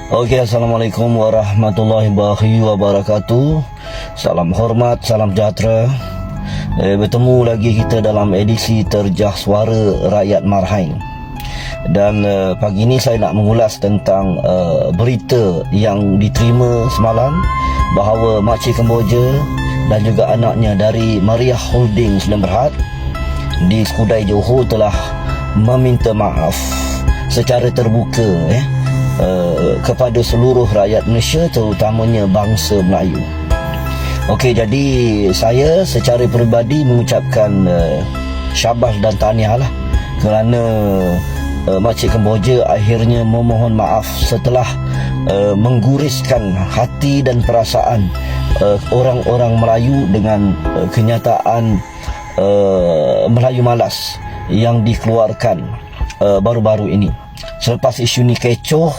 Okey, Assalamualaikum warahmatullahi wabarakatuh. Salam hormat, salam sejahtera. Bertemu lagi kita dalam edisi Terjah Suara Rakyat Marhain. Dan pagi ini saya nak mengulas tentang berita yang diterima semalam bahawa Makcik Kemboja dan juga anaknya dari Mariah Holdings Sdn Bhd di Skudai Johor telah meminta maaf secara terbuka kepada seluruh rakyat Malaysia, terutamanya bangsa Melayu. Okey, jadi saya secara peribadi mengucapkan syabas dan tahniah lah kerana Makcik Kemboja akhirnya memohon maaf setelah mengguriskan hati dan perasaan orang-orang Melayu dengan kenyataan Melayu malas yang dikeluarkan baru-baru ini. Selepas isu ni kecoh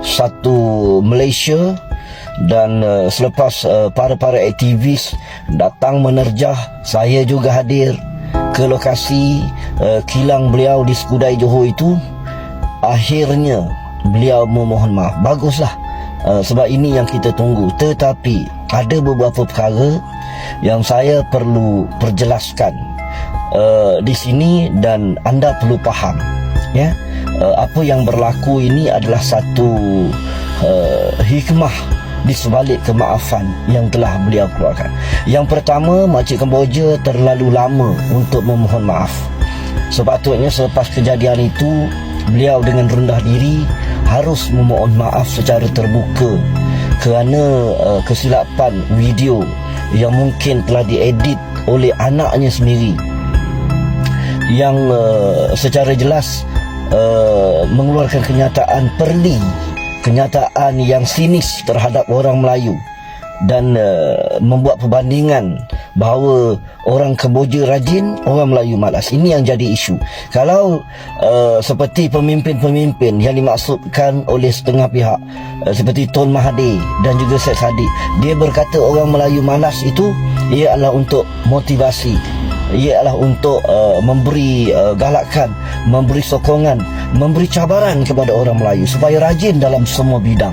satu Malaysia dan selepas para aktivis datang menerjah, saya juga hadir ke lokasi kilang beliau di Skudai Johor itu. Akhirnya beliau memohon maaf. Baguslah, sebab ini yang kita tunggu. Tetapi ada beberapa perkara yang saya perlu perjelaskan di sini dan anda perlu faham, ya. Apa yang berlaku ini adalah satu hikmah di sebalik kemaafan yang telah beliau keluarkan. Yang pertama, Makcik Kemboja terlalu lama untuk memohon maaf. Sepatutnya selepas kejadian itu beliau dengan rendah diri harus memohon maaf secara terbuka kerana kesilapan video yang mungkin telah diedit oleh anaknya sendiri yang secara jelas mengeluarkan kenyataan perli, kenyataan yang sinis terhadap orang Melayu dan membuat perbandingan bahawa orang Kemboja rajin, orang Melayu malas. Ini yang jadi isu. Kalau seperti pemimpin-pemimpin yang dimaksudkan oleh setengah pihak seperti Tun Mahathir dan juga Syed Saddiq, dia berkata orang Melayu malas itu ia adalah untuk motivasi, ia adalah untuk memberi galakan, memberi sokongan, memberi cabaran kepada orang Melayu supaya rajin dalam semua bidang,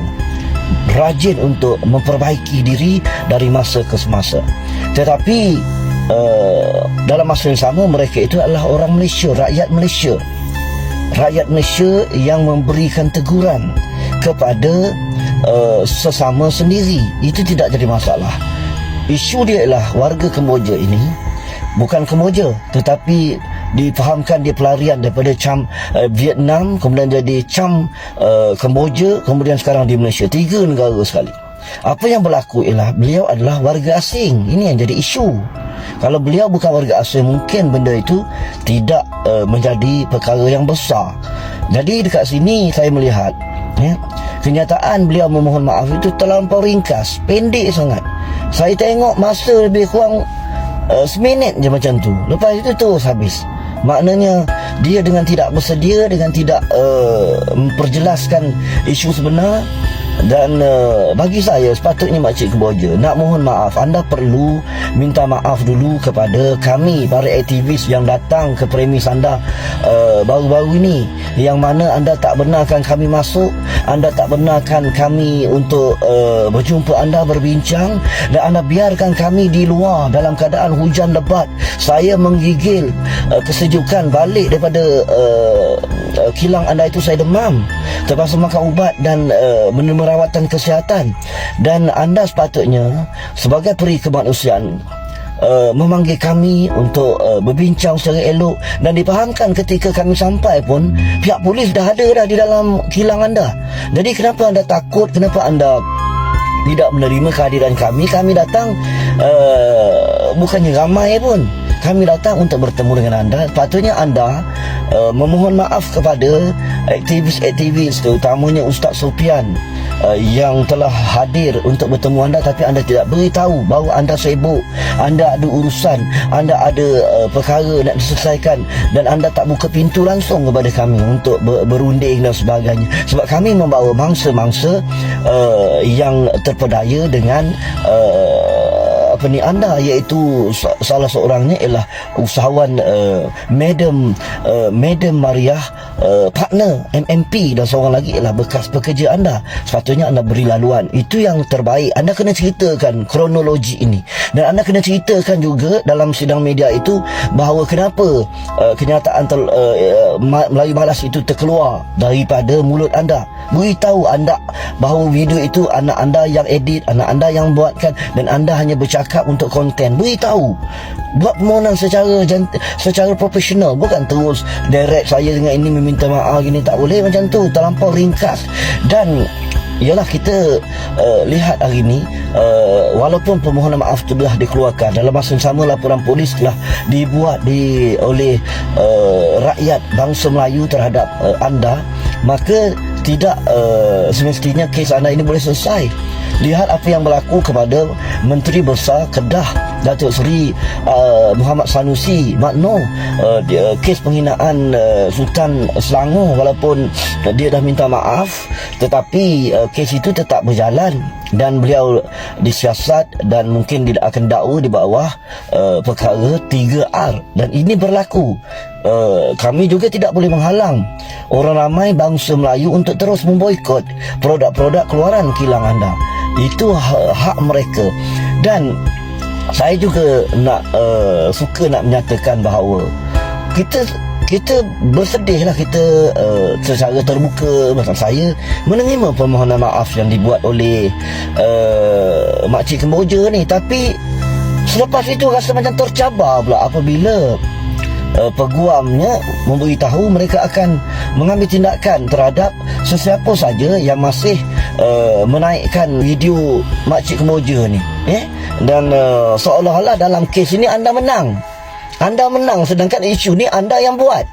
rajin untuk memperbaiki diri dari masa ke semasa. Tetapi dalam masa yang sama, mereka itu adalah orang Malaysia, rakyat Malaysia, rakyat Malaysia yang memberikan teguran kepada sesama sendiri. Itu tidak jadi masalah. Isu dia ialah warga Kemboja ini bukan Kemboja, tetapi difahamkan dia pelarian daripada Cham Vietnam, kemudian jadi Cham Kemboja, kemudian sekarang di Malaysia. 3 negara sekali. Apa yang berlaku ialah beliau adalah warga asing. Ini yang jadi isu. Kalau beliau bukan warga asing, mungkin benda itu tidak menjadi perkara yang besar. Jadi dekat sini saya melihat, ya, kenyataan beliau memohon maaf itu terlampau ringkas, pendek sangat. Saya tengok masa lebih kurang seminit je macam tu. Lepas itu terus habis. Maknanya dia dengan tidak bersedia, dengan tidak memperjelaskan isu sebenar. Dan bagi saya sepatutnya Makcik Kemboja nak mohon maaf. Anda perlu minta maaf dulu kepada kami, para aktivis yang datang ke premis anda baru-baru ini, yang mana anda tak benarkan kami masuk, anda tak benarkan kami untuk berjumpa anda, berbincang, dan anda biarkan kami di luar dalam keadaan hujan lebat. Saya menggigil kesejukan balik daripada kilang anda itu. Saya demam, terpaksa makan ubat dan menerima rawatan kesihatan. Dan anda sepatutnya sebagai peri kemanusiaan memanggil kami untuk berbincang secara elok, dan dipahamkan ketika kami sampai pun pihak polis dah ada dah di dalam kilang anda. Jadi kenapa anda takut, kenapa anda tidak menerima kehadiran kami? Kami datang bukannya ramai pun, kami datang untuk bertemu dengan anda. Sepatutnya anda memohon maaf kepada aktivis-aktivis, terutamanya Ustaz Sofian yang telah hadir untuk bertemu anda, tapi anda tidak beritahu bahawa anda sibuk, anda ada urusan, anda ada perkara nak diselesaikan, dan anda tak buka pintu langsung kepada kami untuk berunding dan sebagainya. Sebab kami membawa mangsa-mangsa yang terpedaya dengan anda, iaitu salah seorangnya ialah usahawan Madam Mariah, partner MMP, dan seorang lagi ialah bekas pekerja anda. Sepatutnya anda beri laluan. Itu yang terbaik. Anda kena ceritakan kronologi ini, dan anda kena ceritakan juga dalam sidang media itu bahawa kenapa kenyataan Melayu Malas itu terkeluar daripada mulut anda. Beritahu anda bahawa video itu anak anda yang edit, anak anda yang buatkan, dan anda hanya bercakap untuk konten. Beritahu, buat permohonan secara profesional, bukan terus direct saya dengan ini meminta maaf gini. Tak boleh macam tu, terlampau ringkas. Dan ialah kita lihat hari ini, walaupun permohonan maaf itu telah dikeluarkan, dalam masa yang sama laporan polis telah dibuat oleh rakyat bangsa Melayu terhadap anda, maka tidak semestinya kes anda ini boleh selesai. Lihat apa yang berlaku kepada Menteri Besar Kedah, Datuk Seri Muhammad Sanusi Makno, kes penghinaan Sultan Selangor. Walaupun dia dah minta maaf, tetapi kes itu tetap berjalan dan beliau disiasat dan mungkin tidak akan dakwa di bawah perkara 3R, dan ini berlaku. Kami juga tidak boleh menghalang orang ramai bangsa Melayu untuk terus memboikot produk-produk keluaran kilang anda. Itu hak mereka. Dan saya juga suka nak menyatakan bahawa kita bersedih lah, kita secara terbuka, macam saya menerima permohonan maaf yang dibuat oleh Makcik Kemboja ni. Tapi selepas itu rasa macam tercabar pula apabila peguamnya memberitahu mereka akan mengambil tindakan terhadap sesiapa saja yang masih menaikkan video Makcik Kemboja ni, dan seolah-olah dalam kes ini anda menang, sedangkan isu ni anda yang buat.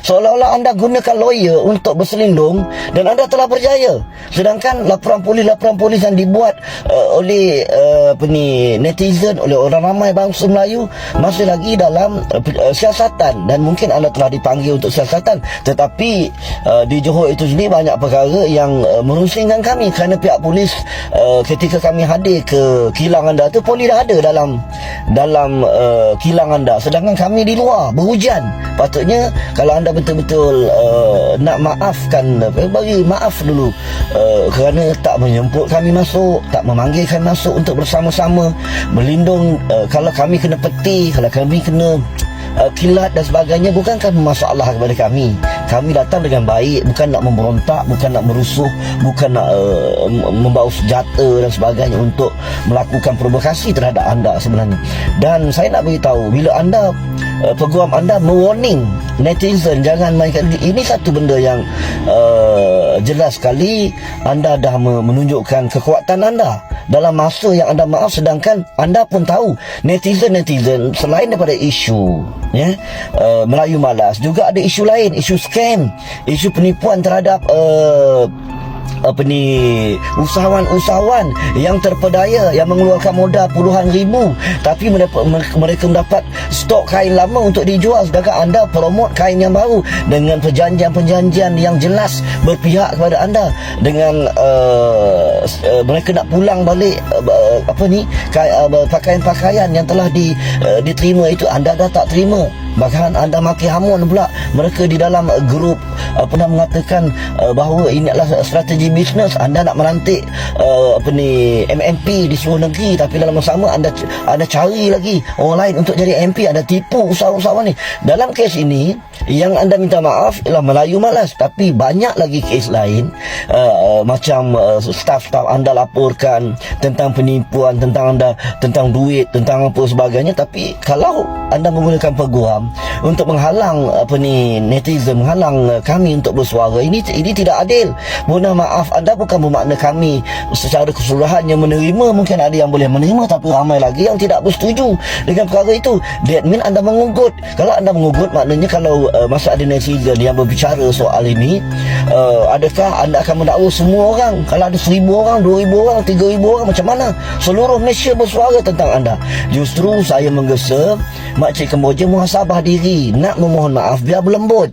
Seolah-olah anda gunakan lawyer untuk berselindung dan anda telah berjaya, sedangkan laporan polis yang dibuat oleh netizen, oleh orang ramai bangsa Melayu masih lagi dalam siasatan, dan mungkin anda telah dipanggil untuk siasatan. Tetapi di Johor itu sendiri banyak perkara yang merusingkan kami, kerana pihak polis ketika kami hadir ke kilang anda tu, polis dah ada dalam kilang anda, sedangkan kami di luar berhujan. Patutnya kalau anda betul-betul nak maafkan, bagi maaf dulu kerana tak menjemput kami masuk, tak memanggil kami masuk untuk bersama-sama berlindung. Kalau kami kena peti, kalau kami kena kilat dan sebagainya, bukankah masalah kepada kami? Kami datang dengan baik, bukan nak memberontak, bukan nak merusuh, bukan nak membawa senjata dan sebagainya untuk melakukan provokasi terhadap anda sebenarnya. Dan saya nak beritahu, bila anda peguam anda mewarning netizen jangan mainkan ini, satu benda yang jelas sekali anda dah menunjukkan kekuatan anda dalam masa yang anda maaf, sedangkan anda pun tahu netizen selain daripada isu Melayu Malas, juga ada isu lain, isu scam, isu penipuan terhadap usahawan yang terpedaya, yang mengeluarkan modal puluhan ribu, tapi mereka mendapat stok kain lama untuk dijual, sedangkan anda promot kain yang baru dengan perjanjian yang jelas berpihak kepada anda, dengan mereka nak pulang balik pakaian-pakaian yang telah diterima itu anda dah tak terima. Bahkan anda maki hamun pula mereka di dalam grup pernah mengatakan bahawa ini adalah strategi bisnes. Anda nak melantik MMP di seluruh negeri, tapi dalam masa sama anda cari lagi orang lain untuk jadi MP. Anda tipu usahawan ni. Dalam kes ini yang anda minta maaf ialah Melayu Malas, tapi banyak lagi kes lain macam staf-staf anda laporkan tentang penipuan, tentang duit, tentang apa sebagainya. Tapi kalau anda menggunakan peguam untuk menghalang netizen, menghalang kami untuk bersuara, ini tidak adil. Mohon maaf, anda bukan bermakna kami secara keseluruhan yang menerima. Mungkin ada yang boleh menerima, tapi ramai lagi yang tidak bersetuju dengan perkara itu. That mean anda mengugut. Kalau anda mengugut, maknanya kalau masa ada netizen yang berbicara soal ini, adakah anda akan mendakwa semua orang? Kalau ada 1,000 orang, 2,000 orang, 3,000 orang, macam mana seluruh Malaysia bersuara tentang anda? Justru saya menggesa Makcik Kemboja muhasabah diri, nak memohon maaf biar berlembut.